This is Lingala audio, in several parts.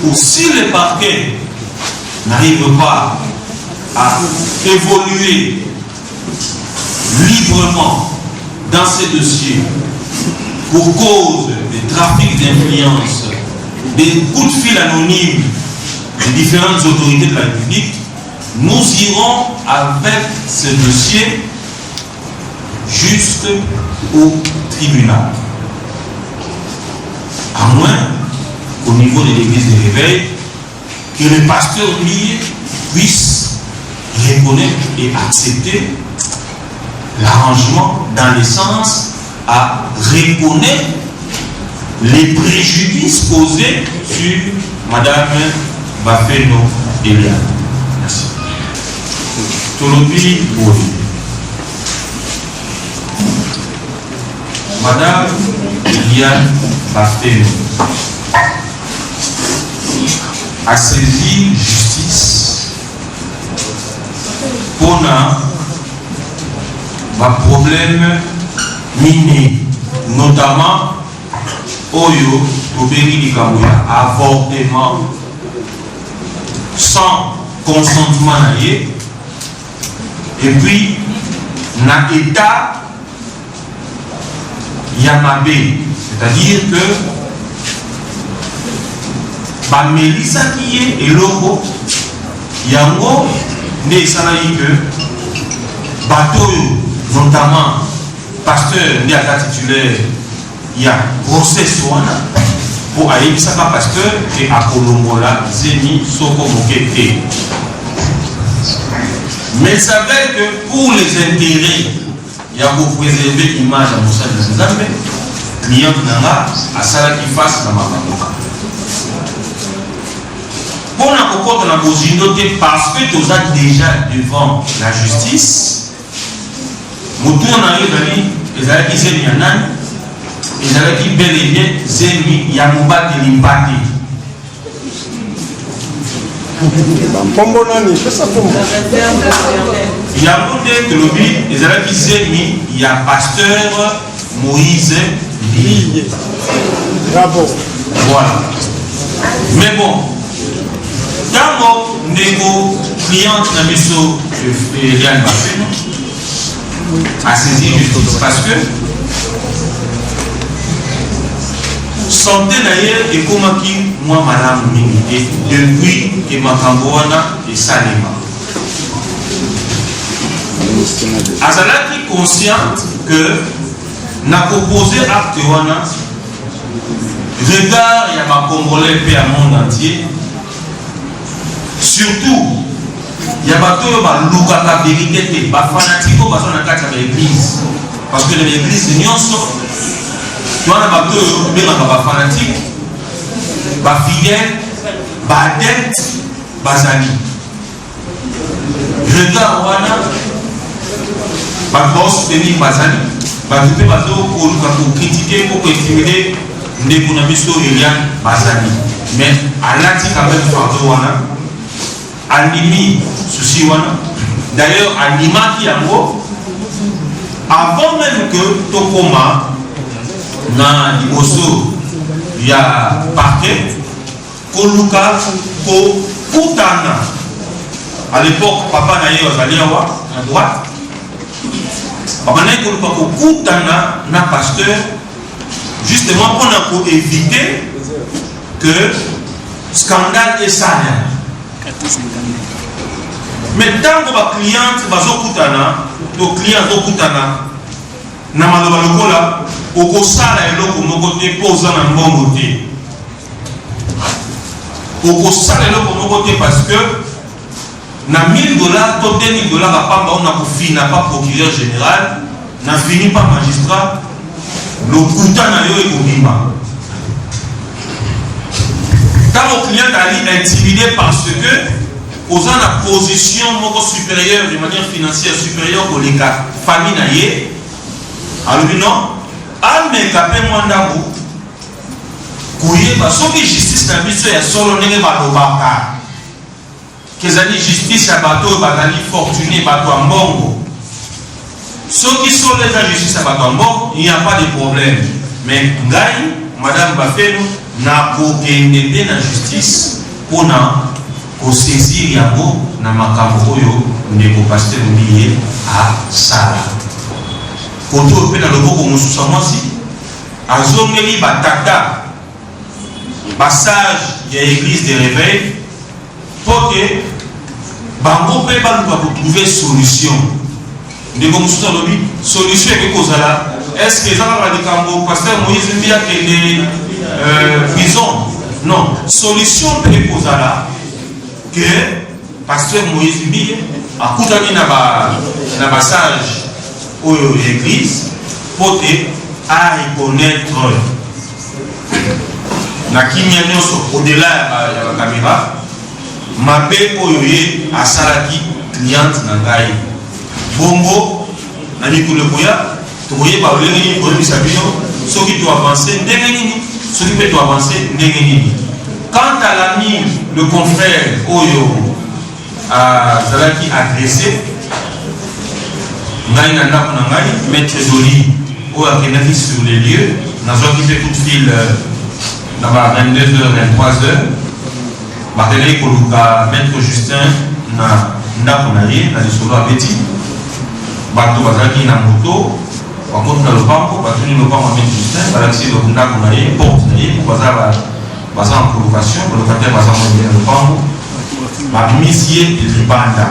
ou si le parquet n'arrive pas à évoluer librement dans ces dossiers pour cause de trafic d'influence, des coups de fil anonymes des différentes autorités de la République, nous irons avec ce dossier juste au tribunal. À moins qu'au niveau de l'église de réveil, que le pasteur lui puisse reconnaître et accepter l'arrangement dans le sens à reconnaître les préjudices causés sur Madame Bafeno Eliane. Merci. Tolobi Bovi. Madame Eliane Bafeno a saisi justice pour un problème miné, notamment Oyo Toberi Likamouya, avortement sans consentement et puis na état Yamabé, c'est-à-dire que ba Melissa qui est et logo yango ne salai que bateau notamment pasteur ni à titulaire il y a procès pour aller ça pasteur et à Kolombola Zeni Soko Mokete. Mais il s'avère que pour les intérêts, il y a pour préserver l'image à Moussa de Nzambe, client Nanga, à Sala qui fasse dans ma maman. Pour la cocotte de la bozinoté, parce que tu as déjà devant la justice, Moutou n'a eu d'aller, ils avaient dit Zemi Yanan, ils avaient dit bel et bien Zemi Yamouba de l'Impati. Il y a un de lobby, ils avaient dit Zemi, il y a pasteur Moïse Ligne. Bravo. Voilà. Mais bon, dans nos négo clients de Misso Eliane Bafeno a saisi justice parce que santé d'ailleurs et comment qui moi madame Mingité depuis que Makamboana et Salema. Azalaki consciente que n'a proposé acte wana regard ya ma Congolais et à monde entier. Surtout, il y a des vérité, des fanatiques dans l'église. Parce que dans l'église, il y a des fanatiques, des fidèles, des adeptes, des amis. Regarde, on a soutenir des amis, pour critiquer, pour intimider les économistes Eliane Bazani. Mais à l'antique, quand même, Animi souci wana d'ailleurs Anima qui yango avant même que Tokoma na liboso ya parquet koluka ko kutana à l'époque papa na yo azaliawa à droite papa na koluka ko kutana na pasteur justement pour éviter que scandale et salaire. Mais tant que les clients nos clients na maloba lokola okosala eloko moko te posa na mbongo te okosala eloko moko te parce que na $1000 to $2000 apamba on a kofina pas procureur général na fini pas magistrat lokuta na yo ekobima. Quand le client est intimidé parce que aux gens la position supérieure de manière financière supérieure aux cas famille naïe alors non mais capé mandabu couiller parce que justice na biso ya solo ndenge balobaka kezali justice ya bato bazali fortuné bato ya mbongo ceux qui sont les justice ya bato ya mbongo il n'y a pas de problème mais ngai madame Bafeno na kokende na justice pona ko saisir yango na makambo oyo ndeko pasteur Mbiye a sala koto pe na loboko mosusu mwasi azongeli batata passage ya église de réveil pour que bango pe baluka ko trouver solution ndeko mosusu alobi solution ke kozala est-ce que ezala ba likambo pasteur Moïse Mbiya kende prison non solution pe kozala que pasteur Moïse Mbiya akutani na passage oyo église pour à reconnaître na kimia nyonso au-delà ya caméra mabe oyo ye asalaki cliente na ngai bongo na mikolo koya tokoyeba olenge nini koyebisa bino soki to avancer ndenge nini soki mpe to avancer ndenge nini. Quant à l'ami le confrère oyo azalaki agressé ngai na ndako na ngai maître Doli oyo akendaki sur les lieux nazwaki mpe coup de fil na ba 22h 23h bakelaki koluka maître Justin na ndako na ye na lisolo abeti bato bazalaki na moto bakoti na lopango batuni lopango ya maître Justin balakisi ndako na ye porte na ye baza en provocation balocataire baza moye na lopango babimisi ye libanda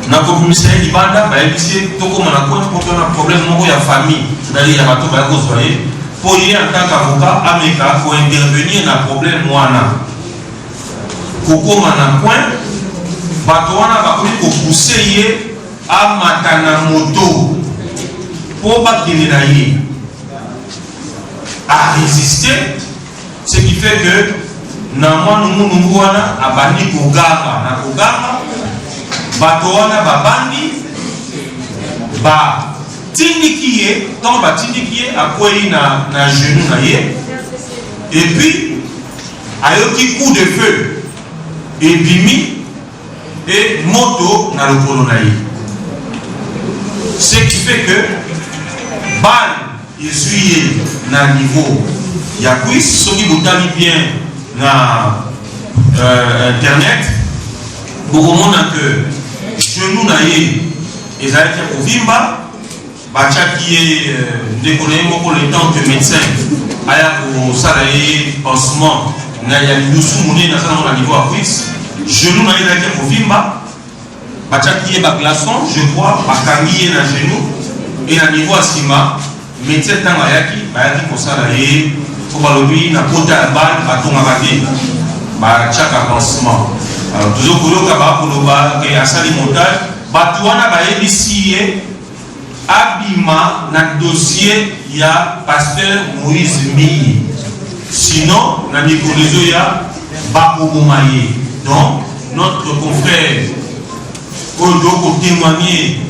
na kobimisa ye libanda bayebisi ye tokoma na compte mpo tona problème moko ya famille c'est-à-dire ya bato baya kozwa ye pour ye en tant qu'avocat ameka kointervenir na problème wana kokoma na coin bato wana bakomi kopousse ye amata na moto mpo bakende na ye a résister ce qui fait que na mwana mungu wana abandi koganga na koganga bato wana babandi batindiki ye ntango batindiki ye akwei na genou na ye et puis ayoki coup de feu ebimi et moto na lokolo na ye ce qui fait que balle ezwi ye na niveau ya cuisse soki botali bien na internet bokomona que genou na ye ezalaki ya kovimba batiaki ye ndeko na ye moko le temps que médecin aya kosala ye pansement na ya lilusu monene aza nango na niveau ya cuisse genou na ye ezalaki ya kovimba batiaki ye baglaçon je crois bakangi ye na genou et na niveau ya nsima médecin ntango ayaki bayaki kosala ye po balobi na kota ya bale batongaka te batiaka pansement. Alors toujours koyoka bakoloba ke asali montage bato wana bayebisi ye abima na dossier ya pasteur Moïse Mbiye sinon na mikolo ya bakoboma ye. Donc notre confrère oyo kotémoigner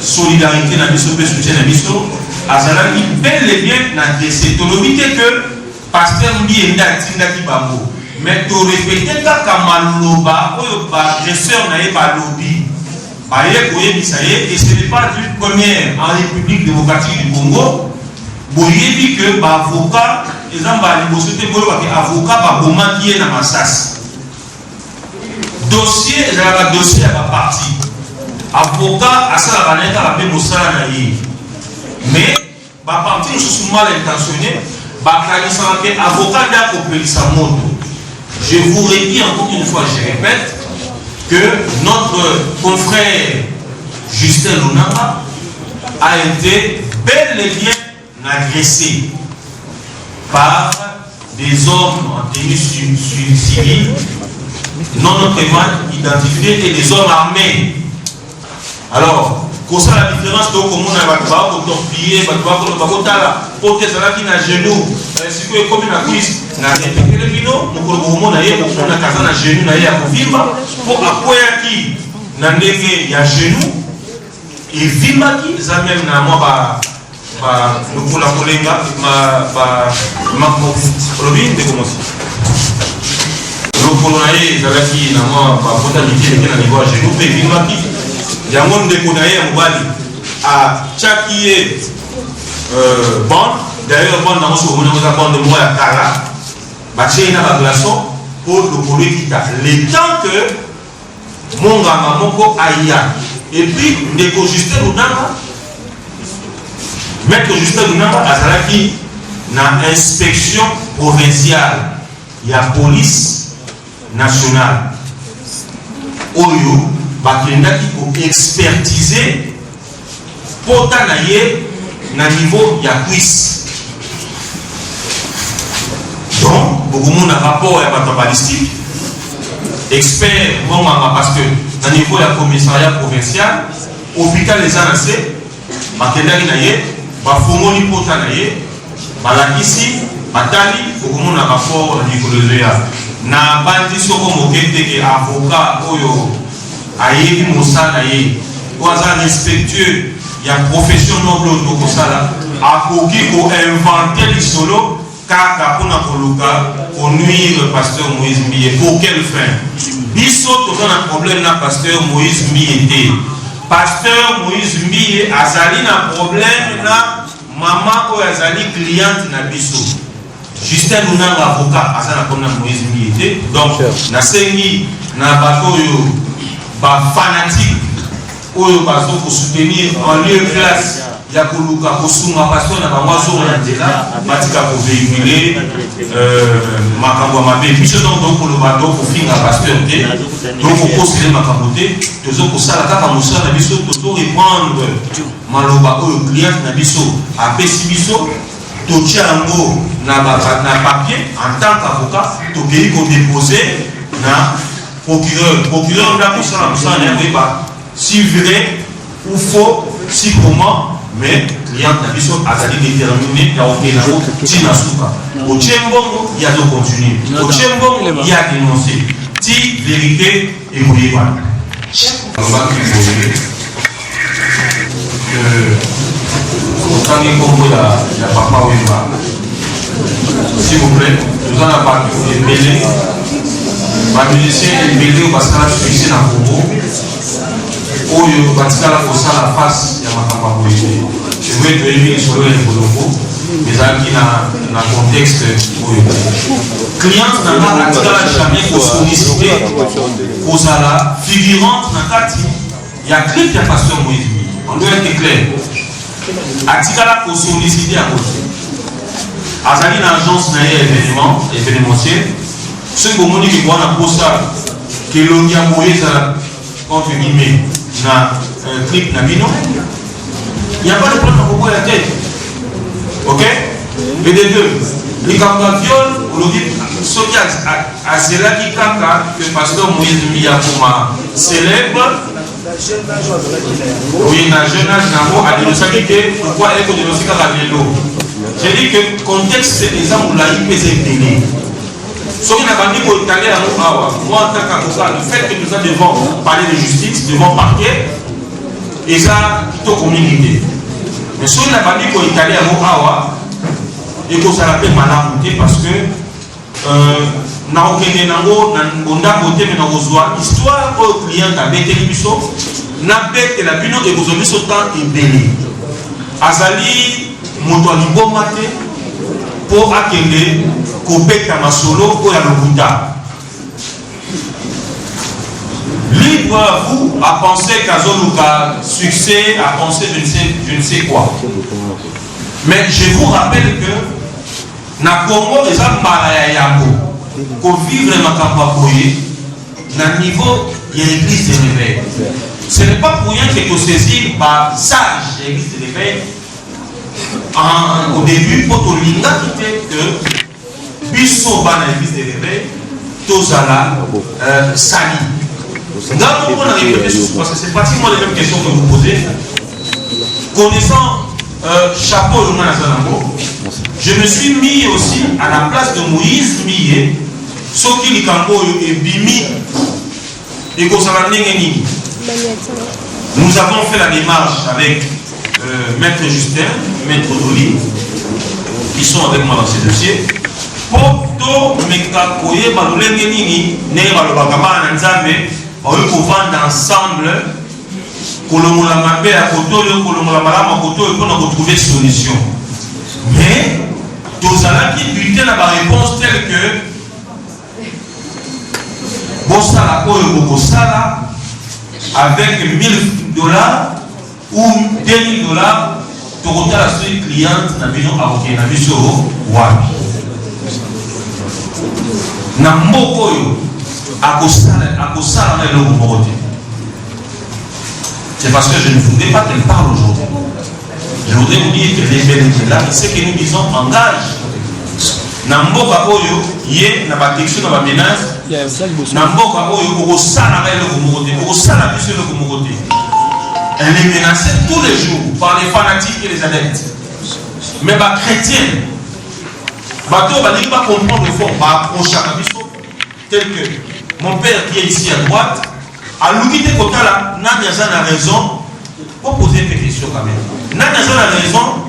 solidarité na biso mpe soutien na biso azalaki bel et bien na décès tolobi te que pasteur Mbiye nde atindaki bango mais to répéter kaka maloba oyo bagresseur na ye balobi baye koyebisa ye et ce n'est pas une première en République démocratique du Congo boyebi que baavocat eza mbala liboso te boyebaki avocat babomaki ye na masasi dossier ezalaka dossier ya baparti avocat asalaka na ye kaka mpe mosala na ye mais baparti mosusu mal intentionné bakanisaka mpe avocat nde akopelisa moto. Je vous redis encore une fois, je répète, que notre confrère Justin Lunanga a été bel et bien agressé par des hommes en tenue civile, non autrement identifiés et des hommes armés. Alors, pour ça la différence de comment on a torpillé, pour que ça qui n'a genou, c'est que comme une cuisse, na répété le vino, nous pouvons na yé, on a casé na genou na yé à vivre, pour appuyer qui na ndenge ya genou, et vivre qui, ça même na moi le pour la colinga, ma robin de comment le polonaise, ça qui na moi potabilité qui na niveau à genou, et vivre qui. Yango ndeko na ye mobali a chakiye bon D'ailleurs, quand on a de moi à Kala, il y a un glaçon pour le produit qui t'a. Le temps que mon gamin, mon co aïa, et puis, Ndeko Justin Lunanga, Maître Justin Lunanga, Azalaki, na inspection provinciale, il y a police nationale. Oyo, bakenda qui pour expertiser, pour t'anayer, na niveau, il y a cuisse. Donc, beaucoup de monde a rapport à la balistique, expert, parce que à niveau de la commissariat provincial, hôpital les annoncés, Bakenda Naye, Bafomoni Potanaye, Balakisi, Batali, beaucoup de monde a rapport à niveau de l'EA. Na bandi soko mokete ke avocat oyo ayebi mosala ye, oaza respectueux, il y a profession noble de Kosala, akoki ko inventer le solo. Kaka pour nuire le pasteur Moïse Mbiye. Pour quelle fin? Bisso, tout un problème na pasteur Moïse Mbiye. Pasteur Moïse Mbiye azali na problème na maman ou azali cliente na bisso. Justin Lunanga avocat azali na problème na Moïse Mbiye. Donc, na sengi na bato yo ba fanatique oyo bazo pour soutenir en lieu classe. Ya koluka kosunga pasteur na bangwazo na ndela batika ko véhiculer makambo mabe biso donc ko loba donc ko finga pasteur te donc ko conseiller makambo te tozo ko sala kaka musala na biso tozo répondre maloba oyo client na biso apesi biso to tiango na papier en tant qu'avocat to pays ko déposer na procureur na ko sala musala na ba si vrai ou faux si comment. Mais client n'a pas déterminé à opérer Tina Souka. Au Tchembongo, il y a de continuer. Au Tchembongo, il y a dénoncé. Ti vérité et bouillé. On va qu'il quand il comprend la papa Wemba, s'il vous plaît, nous allons pas les mêler. Ma musicien est mêlé parce qu'elle a succès dans le Congo. Oyo batikala kosala face ya makambo boye. Je veux donner sur le Bolongo, mais aquí na contexte oyo. Client n'a pas jamais sollicité kosala figurante na kati ya clip ya pasteur Moïse. On doit être clair. Atikala ko solliciter à côté. Azali na agence na événementiel. Ce que vous dites que on a pour ça que l'on y a Moïse entre guillemets na clip na bino, il n'y a pas de problème pour la tête. Ok? Mais des deux, les campagnes viol, on dit, ce qui a cela qui kaka, que le pasteur Moïse Mbiya célèbre, oui, dans le jeune âge, a dénoncé pourquoi elle est dénoncée à vélo. J'ai dit que le contexte, c'est des gens où la IPC télé. Ce qui n'a pas dit pour étaler à nous, moi en tant qu'avocat, le fait que nous devons parler de justice, devons parquet, et ça, tout communiqué. Mais ce qui n'a pas dit pour étaler à nous, et que ça l'appelle malamouté parce que na okende nango na bonda côté mais na kozwa histoire au client a bête biso na bête la bino et kozwa biso temps ebele azali moto alibomate pour akende kobeta masolo ko ya lokuta libre à vous à penser qu'Azoluka succès à penser je ne sais quoi. Mais je vous rappelle que na Congo les ambara yako pour vivre ma campagne na niveau il y a l'église de réveil. Ce n'est pas pour rien que tu saisis par sage l'église de réveil au début pour ton linga qui fait que biso ba na l'église de réveil tozala sali. Dans mon répéter parce que c'est pratiquement les mêmes questions que vous posez. Connaissant chapeau le Manazanamo, je me suis mis aussi à la place de Moïse Mbiye, ce qui est Kambo et Bimi et Kosalanengeni. Nous avons fait la démarche avec Maître Justin, Maître Doli, qui sont avec moi dans ces dossiers. Pour tout Mekakoye, Balolengeni, Nebalobakama, Nanzame, on veut qu'on vende ensemble. Kolongola mabe à koto, kolongola malama à koto, et qu'on a retrouvé solution. Mais tozalaki butin na ba réponse telle que bosala oyo bokosala avec $1000 ou $2000 tokotala soki cliente na bino akokende na biso wapi na mboka oyo akosala na eloko moko te. C'est parce que je ne voudrais pas qu'elle parle aujourd'hui. Je voudrais vous dire que les bénéficiaires, ce que nous disons engage. Namboka oyo ye na batection na bamenage. Namboka oyo okosala na eloko moko te, okosala biso eloko moko te. Elle est menacée tous les jours par les fanatiques et les adeptes. Mais les chrétiens, bateau va dire pas comprendre le fond, va approcher à biso tel que mon père qui est ici à droite. À l'unité Kotala, n'a raison pour poser des questions quand même. N'a raison